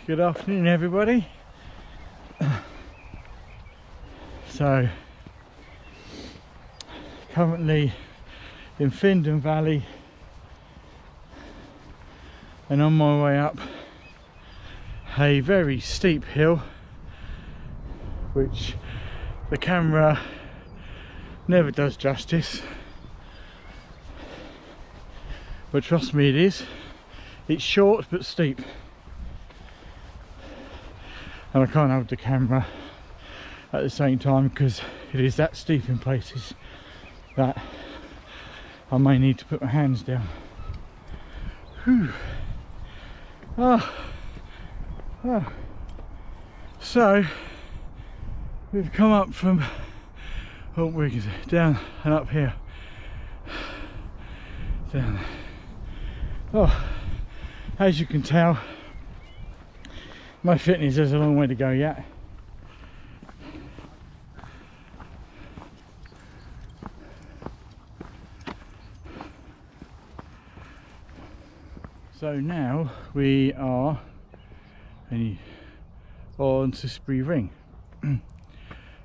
Good afternoon, everybody. So, currently in Flint Valley, and on my way up a very steep hill, which the camera never does justice, but trust me, it is. It's short but steep, and I can't hold the camera at the same time because it is that steep in places that I may need to put my hands down. Whew. Oh. So we've come up from down and up here, down. Oh, as you can tell, my fitness has a long way to go yet. So now we are on Cissbury Ring.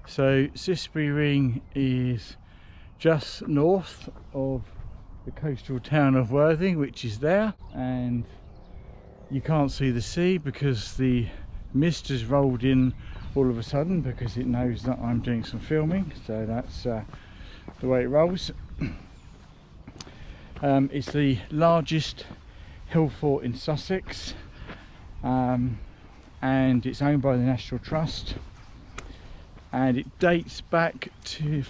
So Cissbury Ring is just north of the coastal town of Worthing, which is there, and you can't see the sea because the mist has rolled in all of a sudden because it knows that I'm doing some filming, so that's the way it rolls. It's the largest hill fort in Sussex, and it's owned by the National Trust, and it dates back to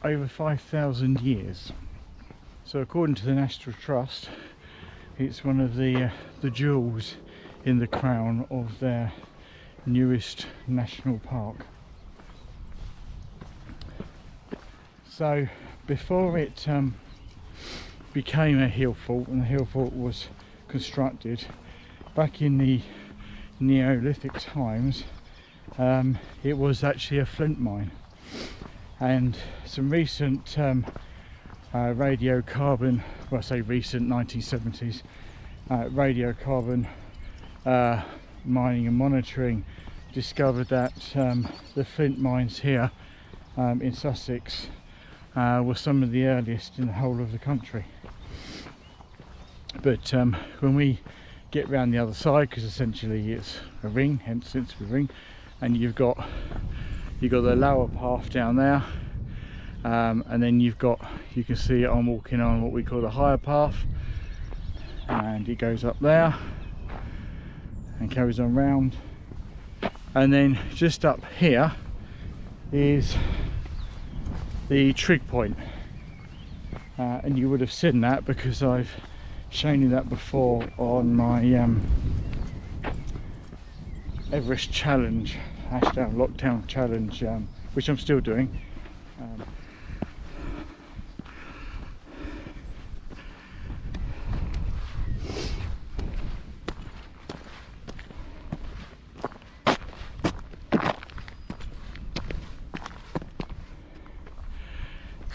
over 5,000 years. So according to the National Trust, it's one of the jewels in the crown of their newest national park. So before it became a hill fort, and the hill fort was constructed back in the Neolithic times, it was actually a flint mine, and some recent radiocarbon, well I say recent, 1970s radiocarbon mining and monitoring discovered that the flint mines here in Sussex were some of the earliest in the whole of the country. But when we get round the other side, because essentially it's a ring, hence Cissbury Ring, and you've got the lower path down there, and then you can see I'm walking on what we call the higher path, and it goes up there and carries on round, and then just up here is the Trig Point, and you would have seen that because I've shown you that before on my Everest challenge, #lockdown challenge, which I'm still doing.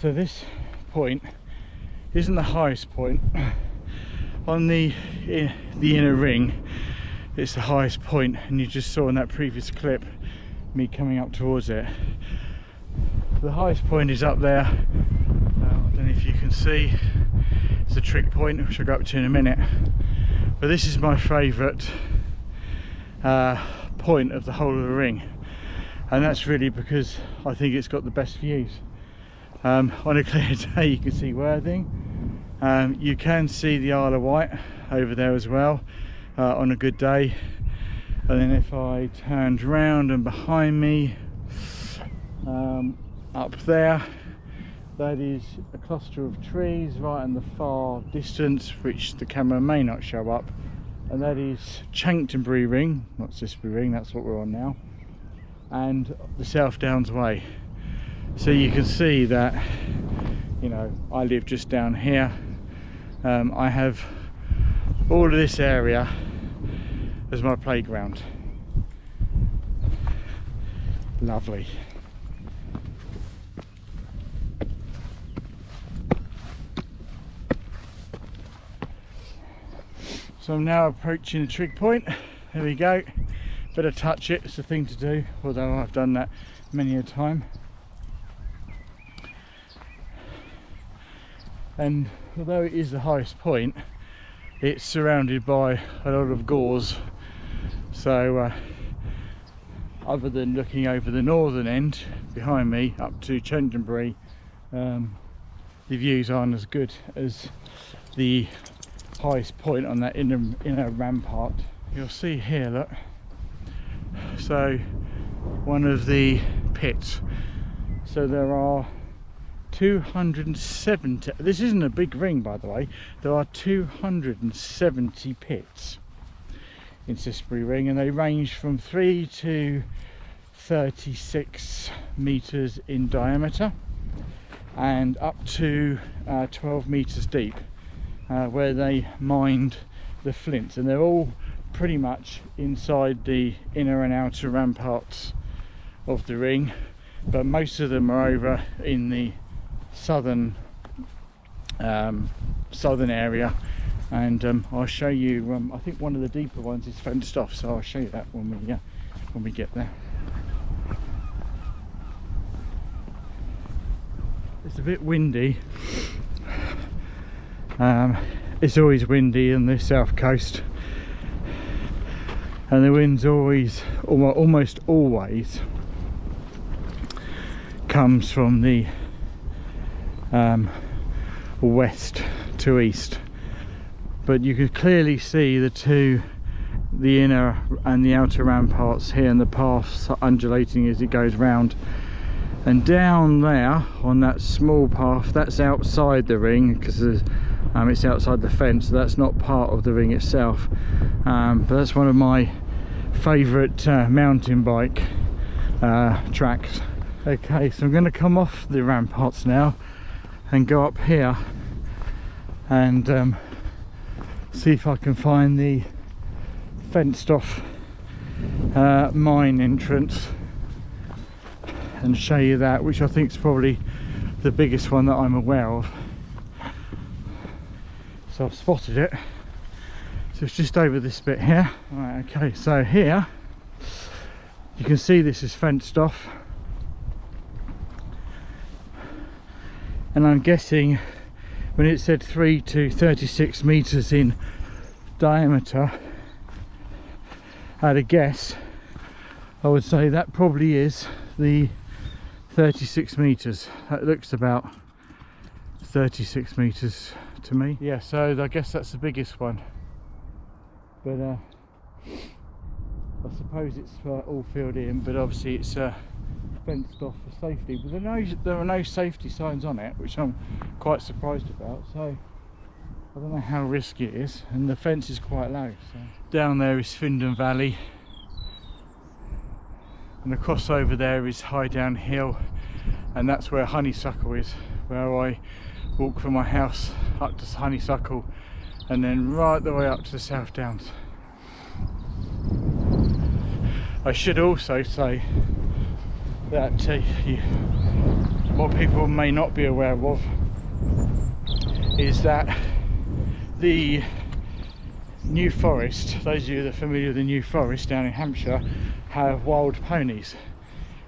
So this point isn't the highest point on the inner ring. It's the highest point, and you just saw in that previous clip me coming up towards it. The highest point is up there. I don't know if you can see, it's the Trig Point, which I'll go up to in a minute, but this is my favourite point of the whole of the ring, and that's really because I think it's got the best views. On a clear day you can see Worthing, you can see the Isle of Wight over there as well on a good day, and then if I turned round and behind me up there, that is a cluster of trees right in the far distance, which the camera may not show up, and that is Chanctonbury Ring, not Cissbury Ring, that's what we're on now, and the South Downs Way. So you can see that, you know, I live just down here. I have all of this area as my playground. Lovely. So I'm now approaching the Trig Point. There we go. better touch it, it's the thing to do, although I've done that many a time. And although it is the highest point, it's surrounded by a lot of gorse, so other than looking over the northern end behind me up to Cissbury, the views aren't as good as the highest point on that inner rampart. You'll see here, look, so one of the pits, so there are 270, this isn't a big ring by the way, there are 270 pits in Cissbury Ring, and they range from 3 to 36 meters in diameter and up to 12 meters deep, where they mined the flint, and they're all pretty much inside the inner and outer ramparts of the ring, but most of them are over in the southern area, and I'll show you. I think one of the deeper ones is fenced off, so I'll show you that when we get there. It's a bit windy. It's always windy on the south coast, and the wind's almost always comes from the west to east, but you could clearly see the inner and the outer ramparts here, and the paths undulating as it goes round. And down there on that small path, that's outside the ring, because it's outside the fence, so that's not part of the ring itself, but that's one of my favourite mountain bike tracks. Okay, so I'm going to come off the ramparts now and go up here and see if I can find the fenced off mine entrance and show you that, which I think is probably the biggest one that I'm aware of. So I've spotted it, so it's just over this bit here. Right, okay, so here you can see this is fenced off, and I'm guessing when it said 3 to 36 meters in diameter, at a guess I would say that probably is the 36 meters. That looks about 36 meters to me. Yeah, so I guess that's the biggest one, but I suppose it's all filled in, but obviously it's fenced off for safety, but there are no safety signs on it, which I'm quite surprised about, so I don't know how risky it is, and the fence is quite low. So down there is Findon Valley, and across over there is High Down Hill, and that's where Honeysuckle is, where I walk from my house up to Honeysuckle and then right the way up to the South Downs. I should also say that what people may not be aware of is that the New Forest, those of you that are familiar with the New Forest down in Hampshire, have wild ponies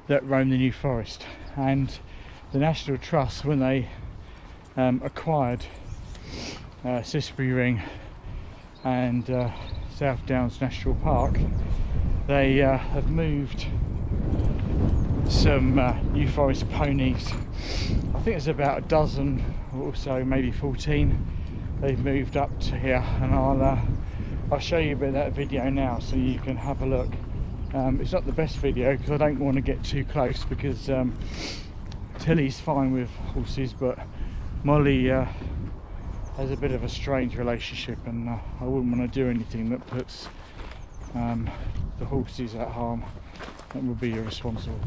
that roam the New Forest, and the National Trust, when they acquired Cissbury Ring and South Downs National Park, they have moved some New Forest ponies. I think it's about a dozen or so, maybe 14. They've moved up to here, and I'll show you a bit of that video now so you can have a look. It's not the best video because I don't want to get too close, because Tilly's fine with horses, but Molly has a bit of a strange relationship, and I wouldn't want to do anything that puts the horses at harm. That would be irresponsible.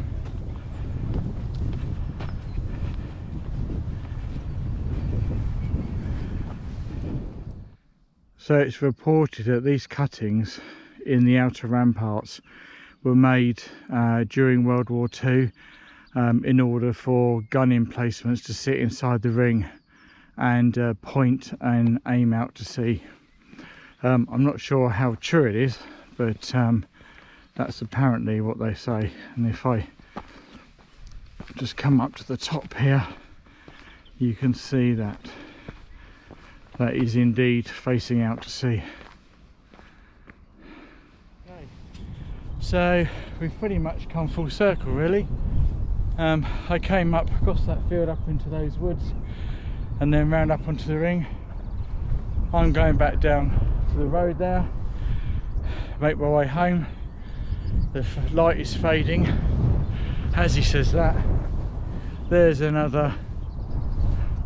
So it's reported that these cuttings in the outer ramparts were made during World War II in order for gun emplacements to sit inside the ring and point and aim out to sea. I'm not sure how true it is, but That's apparently what they say. And if I just come up to the top here, you can see that that is indeed facing out to sea. Okay. So we've pretty much come full circle really. I came up across that field up into those woods and then round up onto the ring. I'm going back down to the road there, make my way home. The light is fading as he says that. There's another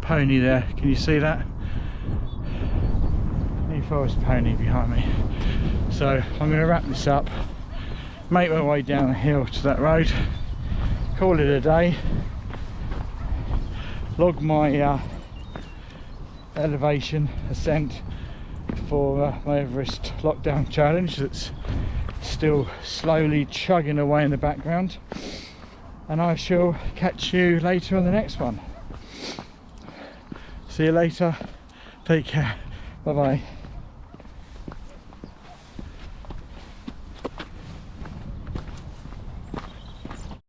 pony there, can you see that? New Forest pony behind me. So I'm going to wrap this up, make my way down the hill to that road, call it a day, log my elevation ascent for my Everest lockdown challenge that's still slowly chugging away in the background, and I shall catch you later on the next one. See you later, take care, bye bye.